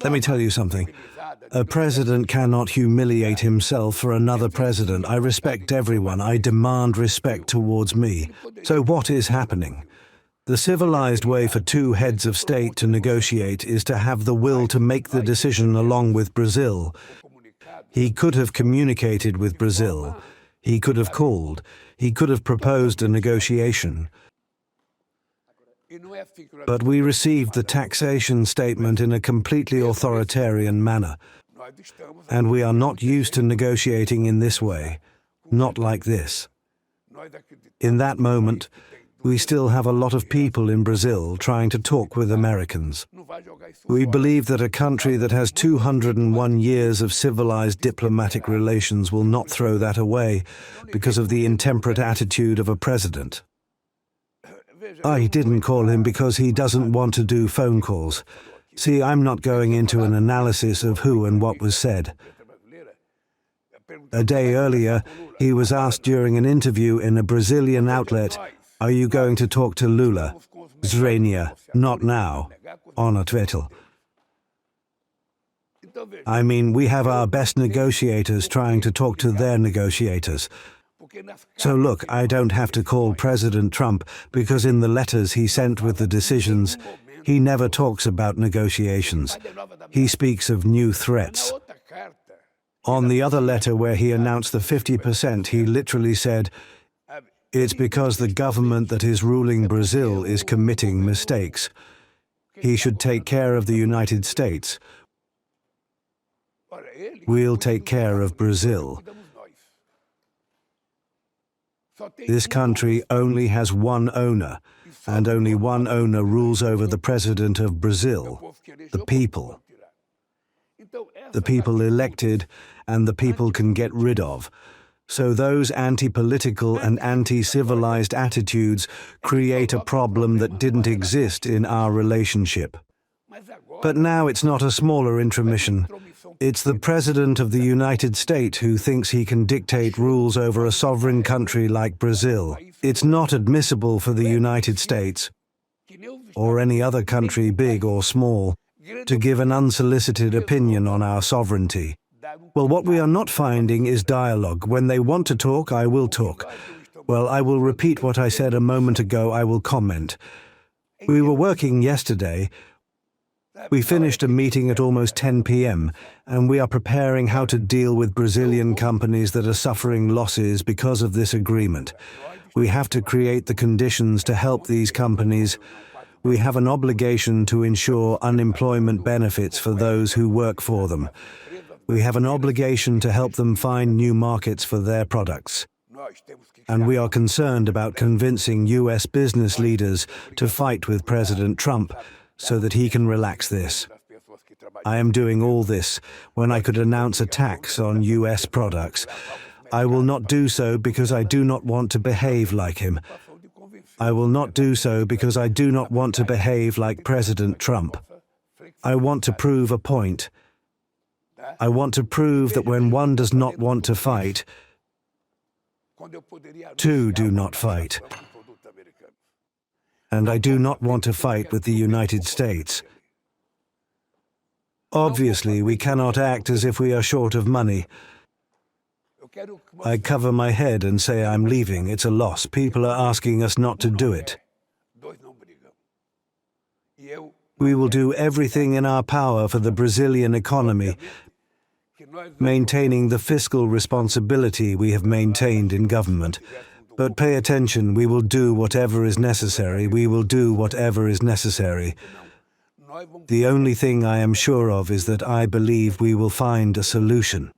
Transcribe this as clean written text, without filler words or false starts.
Let me tell you something. A president cannot humiliate himself for another president. I respect everyone. I demand respect towards me. So what is happening? The civilized way for two heads of state to negotiate is to have the will to make the decision along with Brazil. He could have communicated with Brazil. He could have called. He could have proposed a negotiation. But we received the taxation statement in a completely authoritarian manner. And we are not used to negotiating in this way, not like this. In that moment, we still have a lot of people in Brazil trying to talk with Americans. We believe that a country that has 201 years of civilized diplomatic relations will not throw that away because of the intemperate attitude of a president. I didn't call him because he doesn't want to do phone calls. See, I'm not going into an analysis of who and what was said. A day earlier, he was asked during an interview in a Brazilian outlet, "Are you going to talk to Lula?" Zrenia, not now. On a Twitter. I mean, we have our best negotiators trying to talk to their negotiators. So look, I don't have to call President Trump because in the letters he sent with the decisions, he never talks about negotiations. He speaks of new threats. On the other letter where he announced the 50%, he literally said, "It's because the government that is ruling Brazil is committing mistakes. He should take care of the United States. We'll take care of Brazil." This country only has one owner, and only one owner rules over the president of Brazil, the people. The people elected and the people can get rid of. So those anti-political and anti-civilized attitudes create a problem that didn't exist in our relationship. But now it's not a smaller intromission. It's the President of the United States who thinks he can dictate rules over a sovereign country like Brazil. It's not admissible for the United States, or any other country, big or small, to give an unsolicited opinion on our sovereignty. Well, what we are not finding is dialogue. When they want to talk, I will talk. Well, I will repeat what I said a moment ago. I will comment. We were working yesterday. We finished a meeting at almost 10 p.m., and we are preparing how to deal with Brazilian companies that are suffering losses because of this agreement. We have to create the conditions to help these companies. We have an obligation to ensure unemployment benefits for those who work for them. We have an obligation to help them find new markets for their products. And we are concerned about convincing U.S. business leaders to fight with President Trump so that he can relax this. I am doing all this when I could announce a tax on U.S. products. I will not do so because I do not want to behave like him. I will not do so because I do not want to behave like President Trump. I want to prove a point. I want to prove that when one does not want to fight, two do not fight. And I do not want to fight with the United States. Obviously, we cannot act as if we are short of money. I cover my head and say I'm leaving. It's a loss. People are asking us not to do it. We will do everything in our power for the Brazilian economy, maintaining the fiscal responsibility we have maintained in government. But pay attention, we will do whatever is necessary. We will do whatever is necessary. The only thing I am sure of is that I believe we will find a solution.